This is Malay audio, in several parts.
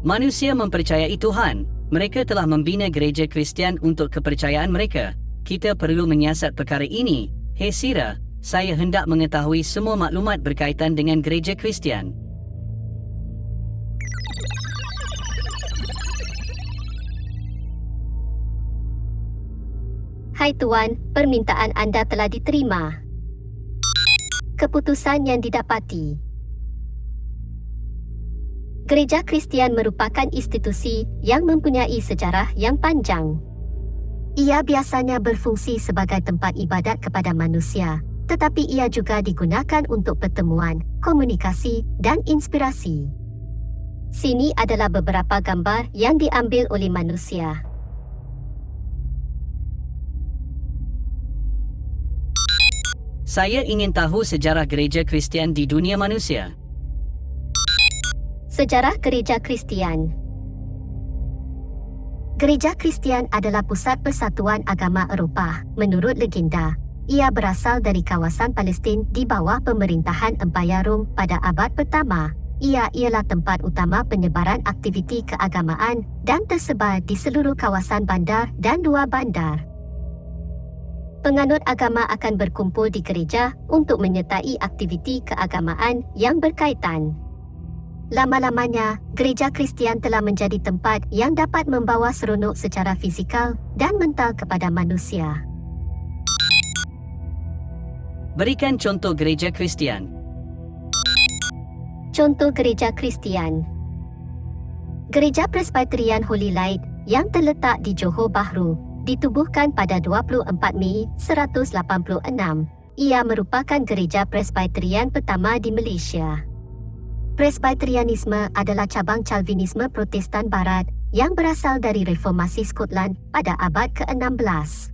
Manusia mempercayai Tuhan. Mereka telah membina gereja Kristian untuk kepercayaan mereka. Kita perlu menyiasat perkara ini. Hei Sira, saya hendak mengetahui semua maklumat berkaitan dengan gereja Kristian. Hai Tuan, permintaan anda telah diterima. Keputusan yang didapati. Gereja Kristian merupakan institusi yang mempunyai sejarah yang panjang. Ia biasanya berfungsi sebagai tempat ibadat kepada manusia, tetapi ia juga digunakan untuk pertemuan, komunikasi dan inspirasi. Sini adalah beberapa gambar yang diambil oleh manusia. Saya ingin tahu sejarah gereja Kristian di dunia manusia. Sejarah Gereja Kristian. Gereja Kristian adalah pusat persatuan agama Eropah. Menurut legenda, ia berasal dari kawasan Palestin di bawah pemerintahan Empayar Rom pada abad pertama. Ia ialah tempat utama penyebaran aktiviti keagamaan dan tersebar di seluruh kawasan bandar dan luar bandar. Penganut agama akan berkumpul di gereja untuk menyertai aktiviti keagamaan yang berkaitan. Lama-lamanya, gereja Kristian telah menjadi tempat yang dapat membawa seronok secara fizikal dan mental kepada manusia. Berikan contoh gereja Kristian. Contoh gereja Kristian. Gereja Presbyterian Holy Light yang terletak di Johor Bahru ditubuhkan pada 24 Mei 186. Ia merupakan gereja Presbyterian pertama di Malaysia. Presbyterianisme adalah cabang Calvinisme Protestan Barat yang berasal dari Reformasi Skotland pada abad ke-16.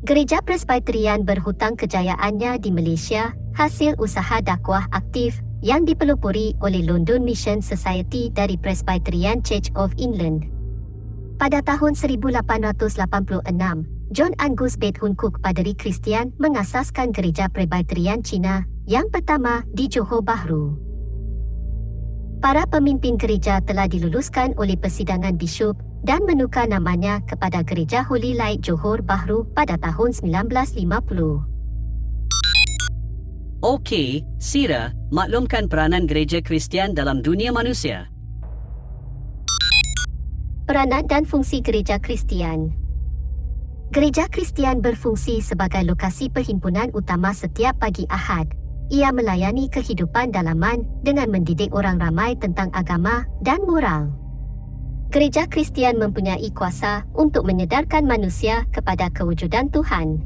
Gereja Presbyterian berhutang kejayaannya di Malaysia hasil usaha dakwah aktif yang dipelopori oleh London Mission Society dari Presbyterian Church of England. Pada tahun 1886, John Angus Bethune Cook, paderi Kristian, mengasaskan gereja Presbyterian Cina yang pertama di Johor Bahru. Para pemimpin gereja telah diluluskan oleh persidangan bisyop dan menukar namanya kepada Gereja Holy Light Johor Bahru pada tahun 1950. Okey, Sira, maklumkan peranan gereja Kristian dalam dunia manusia. Peranan dan fungsi gereja Kristian. Gereja Kristian berfungsi sebagai lokasi perhimpunan utama setiap pagi Ahad. Ia melayani kehidupan dalaman dengan mendidik orang ramai tentang agama dan moral. Gereja Kristian mempunyai kuasa untuk menyedarkan manusia kepada kewujudan Tuhan.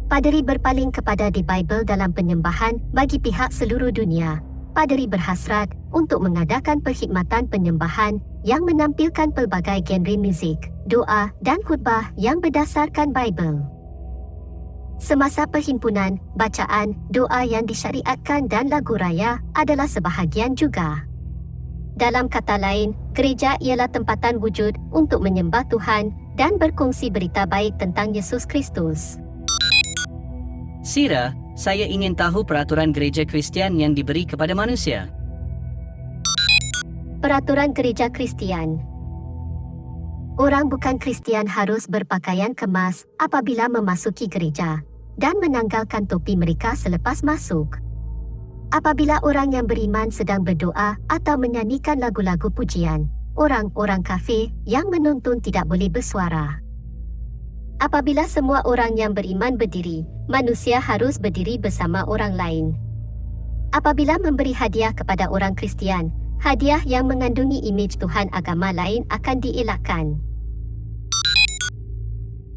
Paderi berpaling kepada The Bible dalam penyembahan bagi pihak seluruh dunia. Paderi berhasrat untuk mengadakan perkhidmatan penyembahan yang menampilkan pelbagai genre muzik, doa dan khutbah yang berdasarkan Bible. Semasa perhimpunan, bacaan, doa yang disyariatkan dan lagu raya adalah sebahagian juga. Dalam kata lain, gereja ialah tempatan wujud untuk menyembah Tuhan dan berkongsi berita baik tentang Yesus Kristus. Sira, saya ingin tahu peraturan gereja Kristian yang diberi kepada manusia. Peraturan gereja Kristian. Orang bukan Kristian harus berpakaian kemas apabila memasuki gereja dan menanggalkan topi mereka selepas masuk. Apabila orang yang beriman sedang berdoa atau menyanyikan lagu-lagu pujian, orang-orang kafir yang menonton tidak boleh bersuara. Apabila semua orang yang beriman berdiri, manusia harus berdiri bersama orang lain. Apabila memberi hadiah kepada orang Kristian, hadiah yang mengandungi imej Tuhan agama lain akan dielakkan.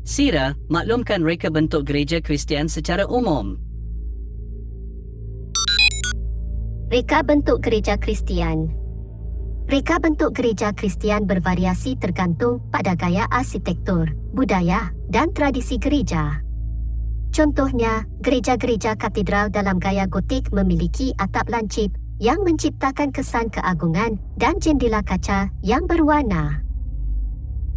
Sira, maklumkan reka bentuk gereja Kristian secara umum. Reka bentuk gereja Kristian. Reka bentuk gereja Kristian bervariasi tergantung pada gaya arsitektur, budaya dan tradisi gereja. Contohnya, gereja-gereja katedral dalam gaya gotik memiliki atap lancip yang menciptakan kesan keagungan dan jendela kaca yang berwarna.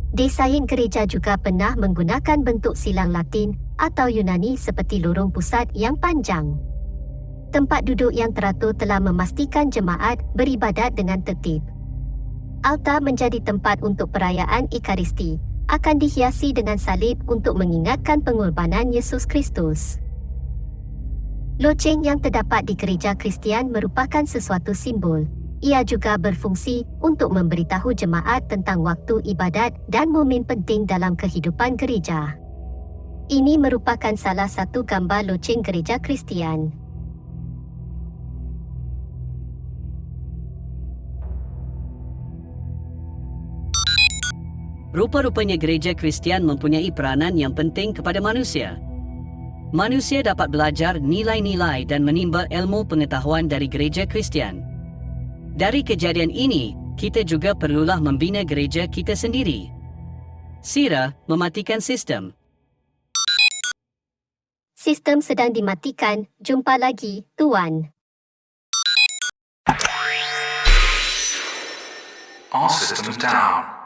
Desain gereja juga pernah menggunakan bentuk silang Latin atau Yunani seperti lorong pusat yang panjang. Tempat duduk yang teratur telah memastikan jemaat beribadat dengan tertib. Altar menjadi tempat untuk perayaan Ekaristi, akan dihiasi dengan salib untuk mengingatkan pengorbanan Yesus Kristus. Loceng yang terdapat di gereja Kristian merupakan sesuatu simbol. Ia juga berfungsi untuk memberitahu jemaat tentang waktu ibadat dan momen penting dalam kehidupan gereja. Ini merupakan salah satu gambar loceng gereja Kristian. Rupa-rupanya gereja Kristian mempunyai peranan yang penting kepada manusia. Manusia dapat belajar nilai-nilai dan menimba ilmu pengetahuan dari gereja Kristian. Dari kejadian ini, kita juga perlulah membina gereja kita sendiri. Sira mematikan sistem. Sistem sedang dimatikan. Jumpa lagi, Tuan. All systems down.